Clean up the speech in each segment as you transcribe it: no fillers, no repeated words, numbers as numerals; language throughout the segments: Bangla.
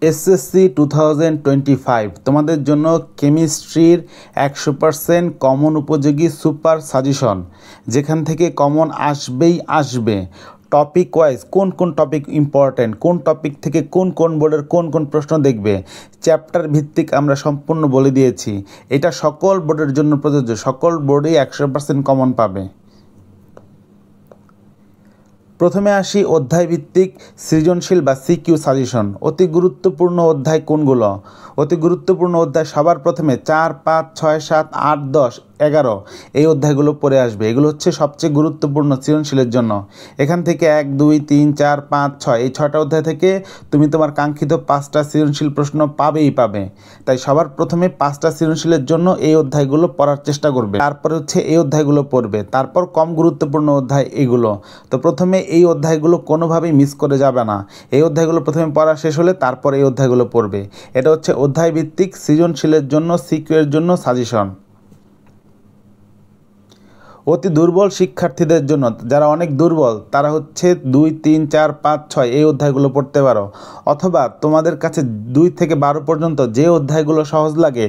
এসএসসি 2025 তোমাদের জন্য কেমিস্ট্রির 100% কমন উপযোগী সুপার সাজেশন, যেখান থেকে কমন আসবেই আসবে। টপিক ওয়াইজ কোন কোন টপিক ইম্পর্ট্যান্ট, কোন টপিক থেকে কোন কোন বোর্ডের কোন কোন প্রশ্ন দেখবে, চ্যাপ্টার ভিত্তিক আমরা সম্পূর্ণ বলে দিয়েছি। এটা সকল বোর্ডের জন্য প্রযোজ্য, সকল বোর্ডেই 100% কমন পাবে। প্রথমে আসি অধ্যায়ভিত্তিক সৃজনশীল বা সিকিউ সাজেশন। অতি গুরুত্বপূর্ণ অধ্যায় কোনগুলো? অতি গুরুত্বপূর্ণ অধ্যায় সবার প্রথমে 4, 5, 6, 7, 8, 10, 11 এই অধ্যায়গুলো পড়ে আসবে। এগুলো হচ্ছে সবচেয়ে গুরুত্বপূর্ণ সৃজনশীলের জন্য। এখান থেকে 1, 2, 3, 4, 5, 6 এই 6টা অধ্যায় থেকে তুমি তোমার কাঙ্ক্ষিত 5টা সৃজনশীল প্রশ্ন পাবেই পাবে। তাই সবার প্রথমে 5টা সৃজনশীলের জন্য এই অধ্যায়গুলো পড়ার চেষ্টা করবে। তারপরে হচ্ছে এই অধ্যায়গুলো পড়বে, তারপর কম গুরুত্বপূর্ণ অধ্যায় এগুলো। তো প্রথমে এই অধ্যায়গুলো কোনোভাবেই মিস করে যাবে না। এই অধ্যায়গুলো প্রথমে পড়া শেষ হলে তারপর এই অধ্যায়গুলো পড়বে। এটা হচ্ছে অধ্যায়ভিত্তিক সৃজনশীলের জন্য সিকিউর জন্য সাজেশন। অতি দুর্বল শিক্ষার্থীদের জন্য, যারা অনেক দুর্বল তারা হচ্ছে 2, 3, 4, 5, 6 এই অধ্যায়গুলো পড়তে পারো। অথবা তোমাদের কাছে 2 থেকে 12 পর্যন্ত যে অধ্যায়গুলো সহজ লাগে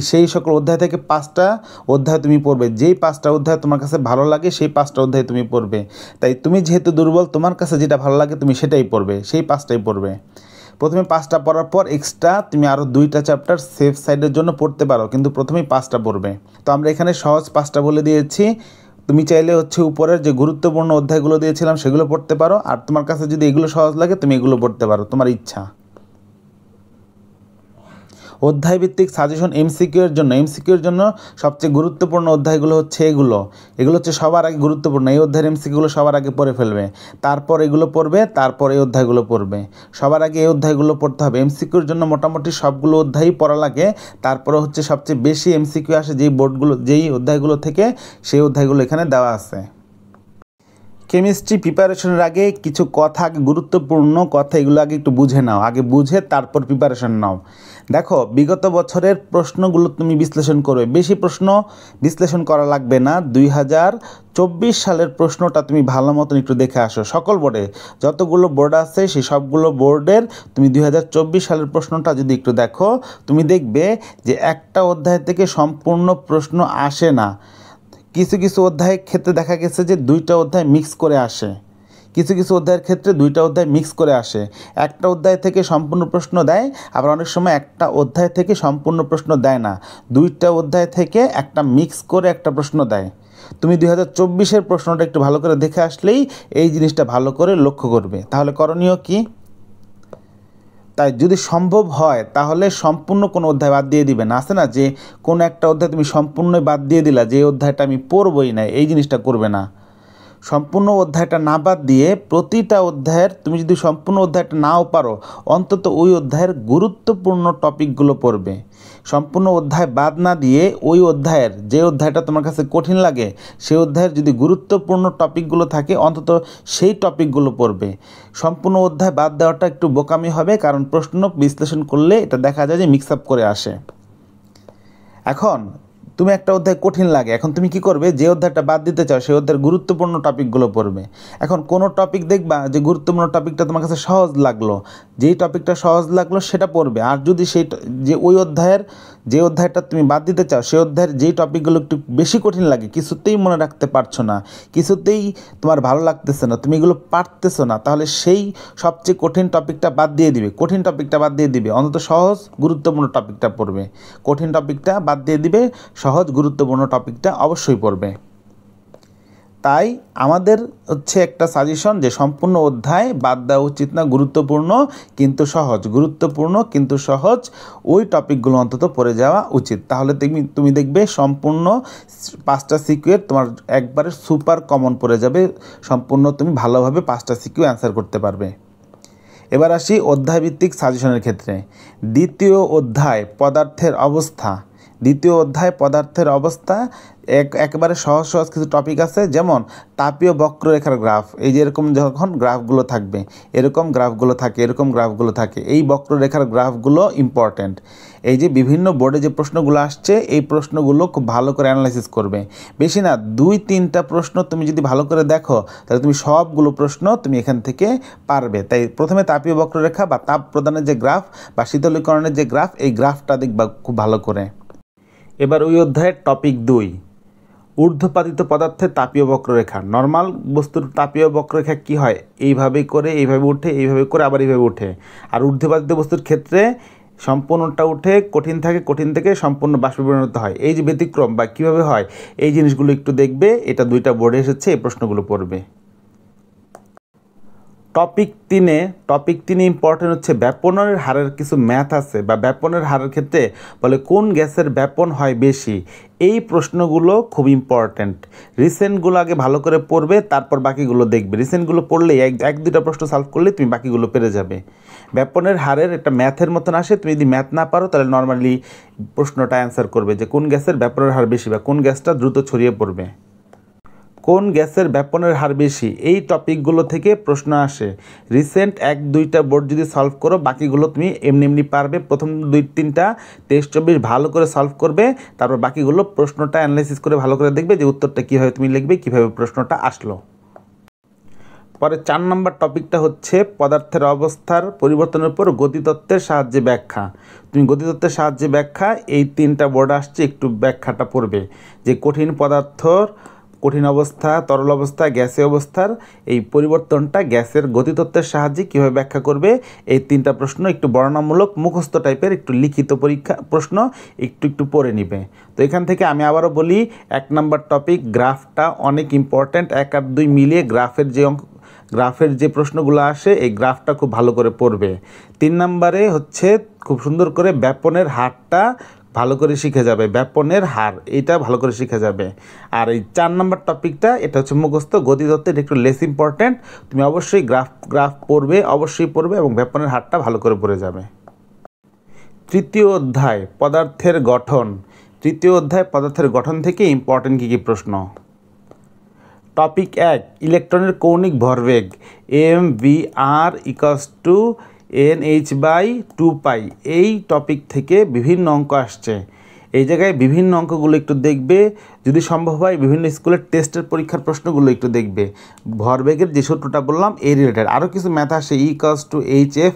সেই সকল অধ্যায় থেকে 5টা অধ্যায় তুমি পড়বে। যেই 5টা অধ্যায় তোমার কাছে ভালো লাগে সেই 5টা অধ্যায় তুমি পড়বে। তাই তুমি যেহেতু দুর্বল, তোমার কাছে যেটা ভালো লাগে তুমি সেটাই পড়বে, সেই 5টাই পড়বে। প্রথমে 5টা পড়ার পর এক্সট্রা তুমি আরও 2টা চ্যাপ্টার সেফ সাইডের জন্য পড়তে পারো, কিন্তু প্রথমেই 5টা পড়বে। তো আমরা এখানে সহজ 5টা বলে দিয়েছি। তুমি চাইলে হচ্ছে উপরের যে গুরুত্বপূর্ণ অধ্যায়গুলো দিয়েছিলাম সেগুলো পড়তে পারো, আর তোমার কাছে যদি এগুলো সহজ লাগে তুমি এগুলো পড়তে পারো, তোমার ইচ্ছা। অধ্যায়ভিত্তিক সাজেশন এমসিকিউর জন্য, এমসিকিউর জন্য সবচেয়ে গুরুত্বপূর্ণ অধ্যায়গুলো হচ্ছে এগুলো হচ্ছে সবার আগে গুরুত্বপূর্ণ। এই অধ্যায়ের এমসিকিউগুলো সবার আগে পড়ে ফেলবে, তারপর এগুলো পড়বে, তারপর এই অধ্যায়গুলো পড়বে। সবার আগে এই অধ্যায়গুলো পড়তে হবে। এমসিকিউর জন্য মোটামুটি সবগুলো অধ্যায়ই পড়া লাগে। তারপরে হচ্ছে সবচেয়ে বেশি এমসিকিউ আসে যেই অধ্যায়গুলো থেকে, সেই অধ্যায়গুলো এখানে দেওয়া আছে। কেমিস্ট্রি প্রিপারেশনের আগে কিছু কথা, গুরুত্বপূর্ণ কথা, এগুলো আগে একটু বুঝে নাও। আগে বুঝে তারপর প্রিপারেশন নাও। দেখো, বিগত বছরের প্রশ্নগুলো তুমি বিশ্লেষণ করবে। বেশি প্রশ্ন বিশ্লেষণ করা লাগবে না। 2024 সালের প্রশ্নটা তুমি ভালো মতন একটু দেখে আসো। সকল বোর্ডে যতগুলো বোর্ড আছে সেই সবগুলো বোর্ডের তুমি 2024 সালের প্রশ্নটা যদি একটু দেখো, তুমি দেখবে যে একটা অধ্যায় থেকে সম্পূর্ণ প্রশ্ন আসে না। কিছু কিছু অধ্যায়ের ক্ষেত্রে দেখা গেছে যে 2টা অধ্যায় মিক্স করে আসে। কিছু কিছু অধ্যায়ের ক্ষেত্রে 2টা অধ্যায় মিক্স করে আসে। একটা অধ্যায় থেকে সম্পূর্ণ প্রশ্ন দেয়, আবার অনেক সময় একটা অধ্যায় থেকে সম্পূর্ণ প্রশ্ন দেয় না। 2টা অধ্যায় থেকে একটা মিক্স করে একটা প্রশ্ন দেয়। তুমি 2024-এর প্রশ্নটা একটু ভালো করে দেখে আসলেই এই জিনিসটা ভালো করে লক্ষ্য করবে। তাহলে করণীয় কি? তাই যদি সম্ভব হয় তাহলে সম্পূর্ণ কোনো অধ্যায় বাদ দিয়ে দিবে না। আছে না যে কোনো একটা অধ্যায় তুমি সম্পূর্ণই বাদ দিয়ে দিলা, যে অধ্যায়টা আমি পড়বই না, এই জিনিসটা করবে না। সম্পূর্ণ অধ্যায়টা না বাদ দিয়ে প্রতিটা অধ্যায়ের, তুমি যদি সম্পূর্ণ অধ্যায়টা নাও পারো, অন্তত ওই অধ্যায়ের গুরুত্বপূর্ণ টপিকগুলো পড়বে। সম্পূর্ণ অধ্যায় বাদ না দিয়ে ওই অধ্যায়ের, যে অধ্যায়টা তোমার কাছে কঠিন লাগে সেই অধ্যায়ের যদি গুরুত্বপূর্ণ টপিকগুলো থাকে অন্তত সেই টপিকগুলো পড়বে। সম্পূর্ণ অধ্যায় বাদ দেওয়াটা একটু বোকামি হবে, কারণ প্রশ্ন বিশ্লেষণ করলে এটা দেখা যায় যে মিক্স আপ করে আসে। এখন তুমি একটা অধ্যায় কঠিন লাগে, এখন তুমি কি করবে? যে অধ্যায়টা বাদ দিতে চাও সেই অধ্যায়ের গুরুত্বপূর্ণ টপিকগুলো পড়বে। এখন কোনো টপিক দেখবা যে গুরুত্বপূর্ণ টপিকটা তোমার কাছে সহজ লাগলো, যেই টপিকটা সহজ লাগলো সেটা পড়বে। আর যদি ওই অধ্যায়ের যে অধ্যায়টা তুমি বাদ দিতে চাও সেই অধ্যায়ের যেই টপিকগুলো একটু বেশি কঠিন লাগে, কিছুতেই মনে রাখতে পারছো না, কিছুতেই তোমার ভালো লাগতেছে না, তুমি এগুলো পারতেছো না, তাহলে সেই সবচেয়ে কঠিন টপিকটা বাদ দিয়ে দিবে। কঠিন টপিকটা বাদ দিয়ে দিবে, অন্তত সহজ গুরুত্বপূর্ণ টপিকটা পড়বে। কঠিন টপিকটা বাদ দিয়ে দিবে, সহজ গুরুত্বপূর্ণ টপিকটা অবশ্যই পড়বে। তাই আমাদের হচ্ছে একটা সাজেশন যে সম্পূর্ণ অধ্যায় বাদ দেওয়া উচিত না। গুরুত্বপূর্ণ কিন্তু সহজ, গুরুত্বপূর্ণ কিন্তু সহজ ওই টপিকগুলো অন্তত পড়ে যাওয়া উচিত। তাহলে তুমি দেখবে সম্পূর্ণ 5টা সিকিউর তোমার একবারে সুপার কমন পড়ে যাবে। সম্পূর্ণ তুমি ভালোভাবে 5টা সিকিউ অ্যান্সার করতে পারবে। এবার আসি অধ্যায়ভিত্তিক সাজেশনের ক্ষেত্রে। দ্বিতীয় অধ্যায় পদার্থের অবস্থা, দ্বিতীয় অধ্যায় পদার্থের অবস্থা একেবারে সহজ সহজ কিছু টপিক আছে, যেমন তাপীয় বক্ররেখার গ্রাফ। এই যে এরকম যখন গ্রাফগুলো থাকবে, এরকম গ্রাফগুলো থাকে, এরকম গ্রাফগুলো থাকে, এই বক্ররেখার গ্রাফগুলো ইম্পর্ট্যান্ট। এই যে বিভিন্ন বোর্ডে যে প্রশ্নগুলো আসছে, এই প্রশ্নগুলো খুব ভালো করে অ্যানালাইসিস করবে। বেশি না, 2-3টা প্রশ্ন তুমি যদি ভালো করে দেখো, তাহলে তুমি সবগুলো প্রশ্ন তুমি এখান থেকে পারবে। তাই প্রথমে তাপীয় বক্ররেখা বা তাপ প্রদানের যে গ্রাফ বা শীতলীকরণের যে গ্রাফ, এই গ্রাফটা দেখবা খুব ভালো করে। এবার ওই অধ্যায়ের টপিক 2, ঊর্ধ্বপাতিত পদার্থের তাপীয় বক্ররেখা। নর্মাল বস্তুর তাপীয় বক্ররেখা কি হয়, এইভাবে করে এইভাবে উঠে, এইভাবে করে আবার এইভাবে উঠে। আর ঊর্ধ্বপাতিত বস্তুর ক্ষেত্রে সম্পূর্ণটা উঠে কঠিন থাকে, কঠিন থেকে সম্পূর্ণ বাষ্পে পরিণত হয়। এই যে ব্যতিক্রম বা কীভাবে হয়, এই জিনিসগুলো একটু দেখবে। এটা 2টা বোর্ডে এসেছে, এই প্রশ্নগুলো পড়বে। টপিক 3 ইম্পর্টেন্ট হচ্ছে ব্যাপনের হারের কিছু ম্যাথ আছে, বা ব্যাপনের হারের ক্ষেত্রে বলে কোন গ্যাসের ব্যাপন হয় বেশি। এই প্রশ্নগুলো খুব ইম্পর্ট্যান্ট। রিসেন্টগুলো আগে ভালো করে পড়বে, তারপর বাকিগুলো দেখবে। রিসেন্টগুলো পড়লেই 1-2টা প্রশ্ন সলভ করলে তুমি বাকিগুলো পেরে যাবে। ব্যাপনের হারের একটা ম্যাথের মতন আসে, তুমি যদি ম্যাথ না পারো তাহলে নর্মালি প্রশ্নটা অ্যান্সার করবে যে কোন গ্যাসের ব্যাপনের হার বেশি বা কোন গ্যাসটা দ্রুত ছড়িয়ে পড়বে। কোন গ্যাসের ব্যাপনের হার বেশি, এই টপিকগুলো থেকে প্রশ্ন আসে। রিসেন্ট 1-2টা বোর্ড যদি সলভ করো, বাকিগুলো তুমি এমনি পারবে। প্রথম 2-3টা 23-24 ভালো করে সলভ করবে, তারপর বাকিগুলো প্রশ্নটা অ্যানালাইসিস করে ভালো করে দেখবে যে উত্তরটা কীভাবে তুমি লিখবে, কীভাবে প্রশ্নটা আসলো। পরে 4 নম্বর টপিকটা হচ্ছে পদার্থের অবস্থার পরিবর্তনের উপর গতিতত্ত্বের সাহায্যে ব্যাখ্যা। তুমি গতিতত্ত্বের সাহায্যে ব্যাখ্যা, এই 3টা বোর্ড আসছে, একটু ব্যাখ্যাটা পড়বে যে কঠিন পদার্থর কঠিন অবস্থা, তরল অবস্থা, গ্যাসীয় অবস্থার এই পরিবর্তনটা গ্যাসের গতিতত্ত্বের সাহায্যে কীভাবে ব্যাখ্যা করবে। এই 3টা প্রশ্ন একটু বর্ণনামূলক মুখস্থ টাইপের, একটু লিখিত পরীক্ষা প্রশ্ন, একটু পড়ে নিবে। তো এখান থেকে আমি আবারও বলি, 1 নম্বর টপিক গ্রাফটা অনেক ইম্পর্ট্যান্ট। 1 আর 2 মিলিয়ে গ্রাফের যে প্রশ্নগুলো আসে, এই গ্রাফটা খুব ভালো করে পড়বে। 3 নম্বরে হচ্ছে খুব সুন্দর করে ব্যাপনের হারটা ভালো করে শিখে যাবে, ব্যাপনের হার এইটা ভালো করে শিখে যাবে। আর এই 4 নম্বর টপিকটা, এটা হচ্ছে মুখস্থ গতিতত্ত্বের, একটু লেস ইম্পর্ট্যান্ট। তুমি অবশ্যই গ্রাফ পড়বে, অবশ্যই পড়বে এবং ব্যাপনের হারটা ভালো করে পড়ে যাবে। তৃতীয় অধ্যায় পদার্থের গঠন। তৃতীয় অধ্যায় পদার্থের গঠন থেকে ইম্পর্ট্যান্ট কী কী প্রশ্ন। টপিক 1, ইলেকট্রনের কৌণিক ভরবেগ mvr = nh/2π। এই টপিক থেকে বিভিন্ন অঙ্ক আসছে। এই জায়গায় বিভিন্ন অঙ্কগুলো একটু দেখবে, যদি সম্ভব হয় বিভিন্ন স্কুলের টেস্টের পরীক্ষার প্রশ্নগুলো একটু দেখবে। ভরবেগের যে সূত্রটা বললাম এই রিলেটেড আরও কিছু ম্যাথ আসে, E = hf,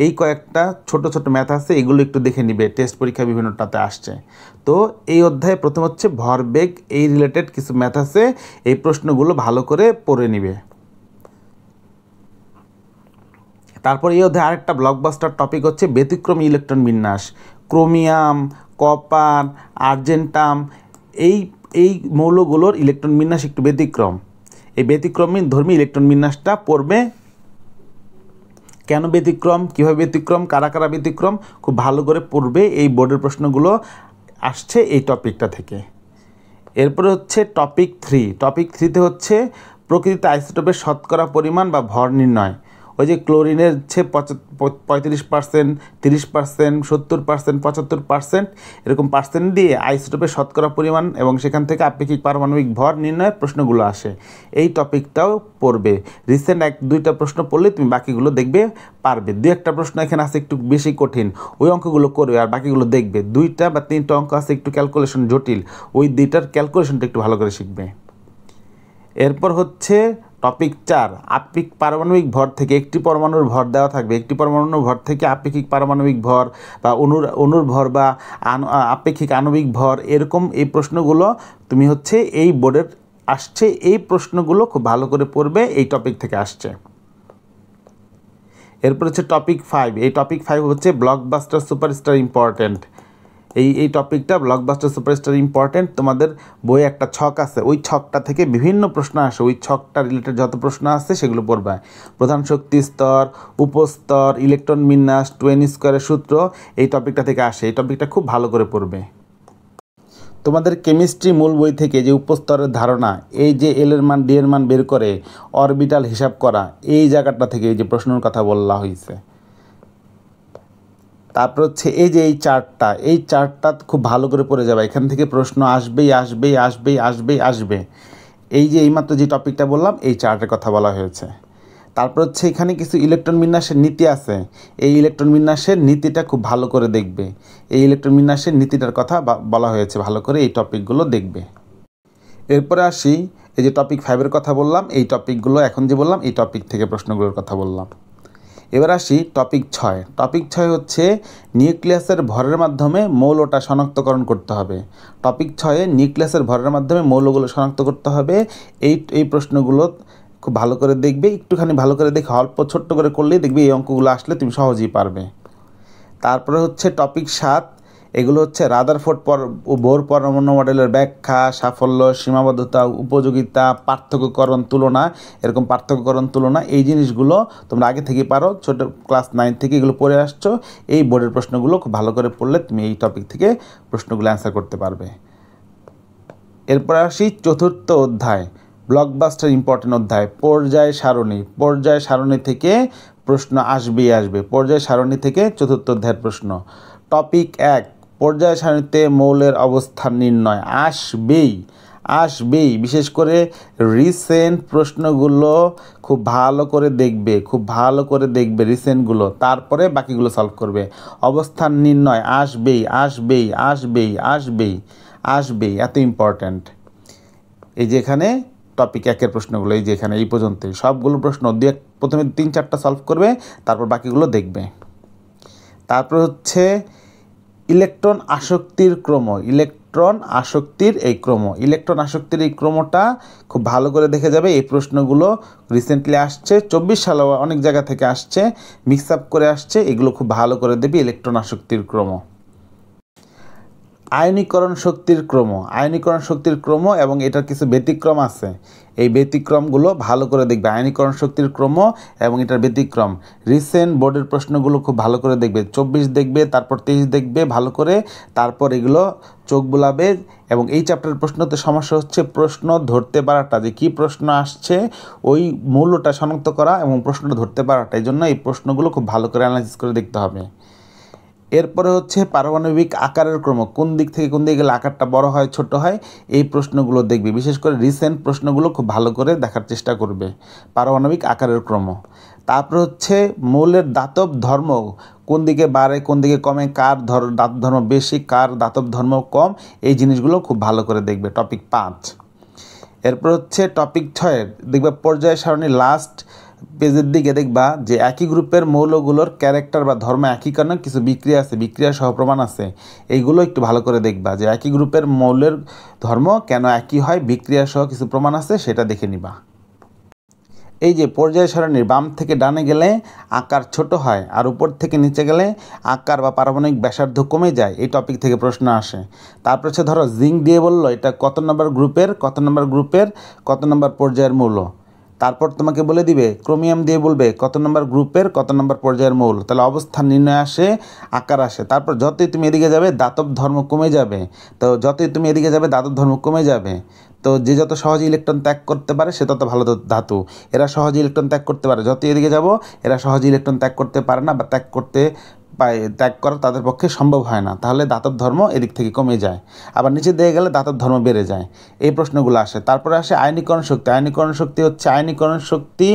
এই কয়েকটা ছোট ম্যাথ আছে, এগুলো একটু দেখে নিবে, টেস্ট পরীক্ষা বিভিন্নটাতে আসছে। তো এই অধ্যায়ে প্রথম হচ্ছে ভরবেগ, এই রিলেটেড কিছু ম্যাথ আছে, এই প্রশ্নগুলো ভালো করে পড়ে নিবে। তারপর এই অধ্যায়ে আরেকটা ব্লকবাস্টার টপিক হচ্ছে ব্যতিক্রমী ইলেকট্রন বিন্যাস। ক্রোমিয়াম, কপার, আর্জেন্টাম, এই মৌলগুলোর ইলেকট্রন বিন্যাস একটু ব্যতিক্রম। এই ব্যতিক্রমী ধর্মী ইলেকট্রন বিন্যাসটা পড়বে। কেন ব্যতিক্রম, কীভাবে ব্যতিক্রম, কারা কারা ব্যতিক্রম, খুব ভালো করে পড়বে। এই বোর্ডের প্রশ্নগুলো আসছে এই টপিকটা থেকে। এরপরে হচ্ছে টপিক 3। টপিক 3তে হচ্ছে প্রকৃতিতে আইসোটোপের শতকরা পরিমাণ বা ভর নির্ণয়। ওই যে ক্লোরিনের হচ্ছে 35%, 30%, 70%, 75%, এরকম পার্সেন্ট দিয়ে আইসোটোপের শতকরা পরিমাণ এবং সেখান থেকে আপেক্ষিক পারমাণবিক ভর নির্ণয়ের প্রশ্নগুলো আসে। এই টপিকটাও পড়বে। রিসেন্ট 1-2টা প্রশ্ন পড়লে তুমি বাকিগুলো দেখবে পারবে। 2-1টা প্রশ্ন এখানে আছে একটু বেশি কঠিন, ওই অঙ্কগুলো করবে আর বাকিগুলো দেখবে। 2টা বা 3টা অঙ্ক আছে একটু ক্যালকুলেশন জটিল, ওই 2টার ক্যালকুলেশনটা একটু ভালো করে শিখবে। এরপর হচ্ছে টপিক 4, আপেক্ষিক পারমাণবিক ভর থেকে একটি পরমাণুর ভর দেওয়া থাকবে, একটি পরমাণুর ভর থেকে আপেক্ষিক পারমাণবিক ভর বা অণুর ভর বা আপেক্ষিক আণবিক ভর, এরকম এই প্রশ্নগুলো তুমি হচ্ছে এই বোর্ডের আসছে। এই প্রশ্নগুলো খুব ভালো করে পড়বে, এই টপিক থেকে আসছে। এরপর হচ্ছে টপিক 5। এই টপিক 5 হচ্ছে ব্লকবাস্টার সুপারস্টার ইম্পর্ট্যান্ট। এই টপিকটা ব্লকবাস্টার সুপারস্টার ইম্পর্ট্যান্ট। তোমাদের বইয়ে একটা ছক আছে, ওই ছকটা থেকে বিভিন্ন প্রশ্ন আসে, ওই ছকটা রিলেটেড যত প্রশ্ন আছে সেগুলো পড়বে। প্রধান শক্তি স্তর, উপস্তর, ইলেকট্রন বিন্যাস, টোয়েন স্কোয়ারের সূত্র, এই টপিকটা থেকে আসে। এই টপিকটা খুব ভালো করে পড়বে। তোমাদের কেমিস্ট্রি মূল বই থেকে যে উপস্তরের ধারণা, এই যে এল এর মান, ডি এর মান বের করে অরবিটাল হিসাব করা, এই জায়গাটা থেকে এই যে প্রশ্নের কথা বলা হয়েছে। তারপর হচ্ছে এই যে এই চার্টটা খুব ভালো করে পড়ে যাবে, এখান থেকে প্রশ্ন আসবেই আসবেই আসবেই আসবেই আসবে। এই যে এইমাত্র যে টপিকটা বললাম এই চার্টের কথা বলা হয়েছে। তারপর হচ্ছে এখানে কিছু ইলেকট্রন বিন্যাসের নীতি আছে, এই ইলেকট্রন বিন্যাসের নীতিটা খুব ভালো করে দেখবে, এই ইলেকট্রন বিন্যাসের নীতিটার কথা বলা হয়েছে, ভালো করে এই টপিকগুলো দেখবে। এরপরে আসি এই যে টপিক 5-এর কথা বললাম, এই টপিকগুলো এখন যে বললাম এই টপিক থেকে প্রশ্নগুলোর কথা বললাম। এবার আসি টপিক 6। টপিক 6 হচ্ছে নিউক্লিয়াসের ভরের মাধ্যমে মৌলটা শনাক্তকরণ করতে হবে। টপিক 6-এ নিউক্লিয়াসের ভরের মাধ্যমে মৌলগুলো শনাক্ত করতে হবে। এই প্রশ্নগুলো খুব ভালো করে দেখবে, একটুখানি ভালো করে দেখে অল্প ছোট্ট করে করলেই দেখবে এই অঙ্কগুলো আসলে তুমি সহজেই পারবে। তারপরে হচ্ছে টপিক 7, এগুলো হচ্ছে রাদারফোর্ড বোর পরমাণু মডেলের ব্যাখ্যা, সাফল্য, সীমাবদ্ধতা, উপযোগিতা, পার্থক্যকরণ, তুলনা, এরকম পার্থক্যকরণ তুলনা, এই জিনিসগুলো তোমরা আগে থেকেই পারো, ছোটো ক্লাস 9 থেকে এগুলো পড়ে আসছো। এই বোর্ডের প্রশ্নগুলো খুব ভালো করে পড়লে তুমি এই টপিক থেকে প্রশ্নগুলো অ্যান্সার করতে পারবে। এরপর আসি 4র্থ অধ্যায়, ব্লকবাস্টার ইম্পর্টেন্ট অধ্যায়, পর্যায় সারণী। পর্যায় সারণী থেকে প্রশ্ন আসবেই আসবে, পর্যায় সারণী থেকে 4র্থ অধ্যায়ের প্রশ্ন। টপিক 1, পর্যায় সারণীতে মৌলের অবস্থান নির্ণয় আসবেই। বিশেষ করে রিসেন্ট প্রশ্নগুলো খুব ভালো করে দেখবে রিসেন্টগুলো, তারপরে বাকিগুলো সলভ করবে। অবস্থান নির্ণয় আসবেই, এত ইম্পর্ট্যান্ট। এই যে এখানে টপিক 1-এর প্রশ্নগুলো, এই যে এখানে এই পর্যন্তই সবগুলো প্রশ্ন প্রথমে 3-4টা সলভ করবে, তারপর বাকিগুলো দেখবে। তারপর হচ্ছে ইলেকট্রন আসক্তির এই ক্রমটা খুব ভালো করে দেখে যাবে। এই প্রশ্নগুলো রিসেন্টলি আসছে, 24 সালে অনেক জায়গা থেকে আসছে, মিক্স আপ করে আসছে, এগুলো খুব ভালো করে দেবে। ইলেকট্রন আসক্তির ক্রম, আয়নীকরণ শক্তির ক্রম এবং এটার কিছু ব্যতিক্রম আছে, এই ব্যতিক্রমগুলো ভালো করে দেখবে। আয়নীকরণ শক্তির ক্রম এবং এটার ব্যতিক্রম রিসেন্ট বোর্ডের প্রশ্নগুলো খুব ভালো করে দেখবে। 24 দেখবে, তারপর 23 দেখবে ভালো করে, তারপর এগুলো চোখ বুলাবে। এবং এই চ্যাপ্টারের প্রশ্নতে সমস্যা হচ্ছে প্রশ্ন ধরতে পারাটা, যে কী প্রশ্ন আসছে ওই মূল্যটা শনাক্ত করা এবং প্রশ্নটা ধরতে পারাটা, এই জন্য এই প্রশ্নগুলো খুব ভালো করে অ্যানালাইসিস করে দেখতে হবে। এরপরে হচ্ছে পারমাণবিক আকারের ক্রম, কোন দিক থেকে কোন দিকে গেলে আকারটা বড় হয় ছোট হয়, এই প্রশ্নগুলো দেখবে। বিশেষ করে রিসেন্ট প্রশ্নগুলো খুব ভালো করে দেখার চেষ্টা করবে, পারমাণবিক আকারের ক্রম। তারপর হচ্ছে মৌলের দাতব ধর্ম, কোন দিকে বাড়ে কোন দিকে কমে, কার দাতব ধর্ম বেশি কার দাতব ধর্ম কম, এই জিনিসগুলো খুব ভালো করে দেখবে। টপিক 5। এরপর হচ্ছে টপিক 6 দেখবে পর্যায় সারণী লাস্ট পেজের দিকে দেখবা যে একই গ্রুপের মৌলগুলোর ক্যারেক্টার বা ধর্ম একই কারণে কিছু বিক্রিয়া সহ প্রমাণ আছে, এইগুলো একটু ভালো করে দেখবা যে একই গ্রুপের মৌলের ধর্ম কেন একই হয়, বিক্রিয়া সহ কিছু প্রমাণ আছে, সেটা দেখে নিবা। এই যে পর্যায় সারণীর বাম থেকে ডানে গেলে আকার ছোট হয় আর উপর থেকে নিচে গেলে আকার বা পারমাণবিক ব্যাসার্ধ কমে যায়, এই টপিক থেকে প্রশ্ন আসে। তারপর হচ্ছে ধরো জিঙ্ক দিয়ে বললো এটা কত নম্বর গ্রুপের কত নম্বর পর্যায়ের মৌল, তারপর তোমাকে বলে দিবে ক্রোমিয়াম দিয়ে বলবে কত নম্বর গ্রুপের কত নম্বর পর্যায়ের মৌল, তাহলে অবস্থান নির্ণয় আসে, আকার আসে। তারপর যতই তুমি এদিকে যাবে দাতব ধর্ম কমে যাবে, তো যে যত সহজে ইলেকট্রন ত্যাগ করতে পারে সে তত ভালো ধাতু। এরা সহজে ইলেকট্রন ত্যাগ করতে পারে, যত এদিকে যাব এরা সহজে ইলেকট্রন ত্যাগ করতে পারে না, বা ত্যাগ করা তাদের পক্ষে সম্ভব হয় না, তাহলে দাতব ধর্ম এদিক থেকে কমে যায়। আবার নিচে দিয়ে গেলে দাতব ধর্ম বেড়ে যায়, এই প্রশ্নগুলো আসে। তারপরে আসে আয়নীকরণ শক্তি হচ্ছে আয়নীকরণ শক্তি,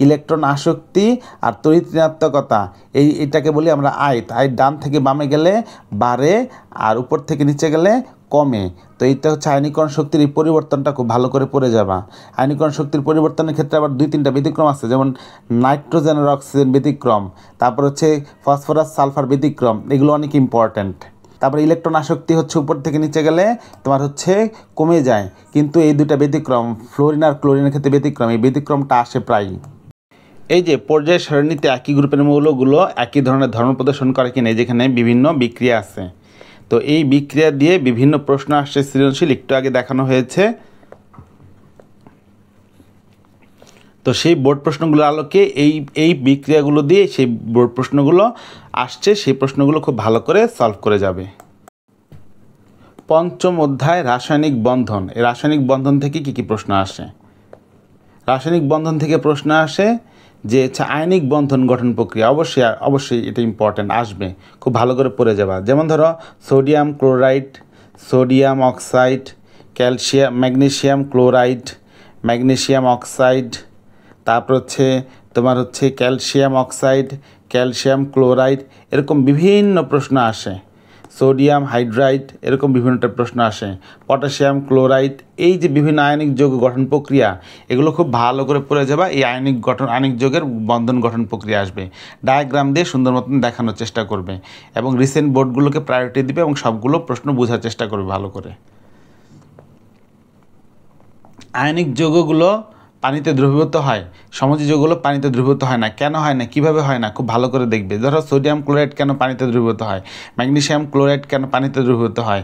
ইলেকট্রন আসক্তি আর তড়িৎ ঋণাত্মকতা, এটাকে বলি আমরা আয়ত ডান থেকে বামে গেলে বাড়ে আর উপর থেকে নিচে গেলে কমে। তো এইটা হচ্ছে আয়নীকরণ শক্তির এই পরিবর্তনটা খুব ভালো করে পড়ে যাবা। আয়নীকরণ শক্তির পরিবর্তনের ক্ষেত্রে আবার 2-3টা ব্যতিক্রম আছে, যেমন নাইট্রোজেন আর অক্সিজেন ব্যতিক্রম, তারপর হচ্ছে ফসফরাস সালফার ব্যতিক্রম, এগুলো অনেক ইম্পর্ট্যান্ট। তারপরে ইলেকট্রন আসক্তি হচ্ছে উপর থেকে নিচে গেলে তোমার হচ্ছে কমে যায়, কিন্তু এই দুটা ব্যতিক্রম, ফ্লোরিন আর ক্লোরিনের ক্ষেত্রে ব্যতিক্রম, এই ব্যতিক্রমটা আসে প্রায়ই। এই যে পর্যায় সারণীতে একই গ্রুপের মৌলগুলো একই ধরনের ধর্ম প্রদর্শন করে কিনা, যেখানে বিভিন্ন বিক্রিয়া আছে, তো এই বিক্রিয়া দিয়ে বিভিন্ন প্রশ্ন আসছে সৃজনশীল, একটু আগে দেখানো হয়েছে। তো সেই বোর্ড প্রশ্নগুলোর আলোকে এই বিক্রিয়াগুলো দিয়ে সেই বোর্ড প্রশ্নগুলো আসছে, সেই প্রশ্নগুলো খুব ভালো করে সলভ করে যাবে। 5ম অধ্যায় রাসায়নিক বন্ধন, এই রাসায়নিক বন্ধন থেকে কী কী প্রশ্ন আসে? রাসায়নিক বন্ধন থেকে প্রশ্ন আসে যে হচ্ছে আয়নিক বন্ধন গঠন প্রক্রিয়া, অবশ্যই এটা ইম্পর্ট্যান্ট, আসবে, খুব ভালো করে পড়ে যাবা। যেমন ধরো sodium chloride, sodium oxide, magnesium chloride, magnesium oxide, তারপর হচ্ছে তোমার হচ্ছে ক্যালসিয়াম অক্সাইড, ক্যালসিয়াম ক্লোরাইড, এরকম বিভিন্ন প্রশ্ন আসে। সোডিয়াম হাইড্রাইড, এরকম বিভিন্নটা প্রশ্ন আসে। পটাশিয়াম ক্লোরাইড, এই যে বিভিন্ন আয়নিক যৌগ গঠন প্রক্রিয়া, এগুলো খুব ভালো করে পড়ে যাবা। এই আয়নিক যৌগের বন্ধন গঠন প্রক্রিয়া আসবে, ডায়াগ্রাম দিয়ে সুন্দর মতন দেখানোর চেষ্টা করবে এবং রিসেন্ট বোর্ডগুলোকে প্রায়োরিটি দিবে এবং সবগুলো প্রশ্ন বোঝার চেষ্টা করবে ভালো করে। আয়নিক যৌগগুলো পানিতে দ্রবীভূত হয়, সমযোজী যৌগগুলো পানিতে দ্রবীভূত হয় না। কেন হয় না, কীভাবে হয় না, খুব ভালো করে দেখবে। ধরো সোডিয়াম ক্লোরাইড কেন পানিতে দ্রবীভূত হয়, ম্যাগনেসিয়াম ক্লোরাইড কেন পানিতে দ্রবীভূত হয়,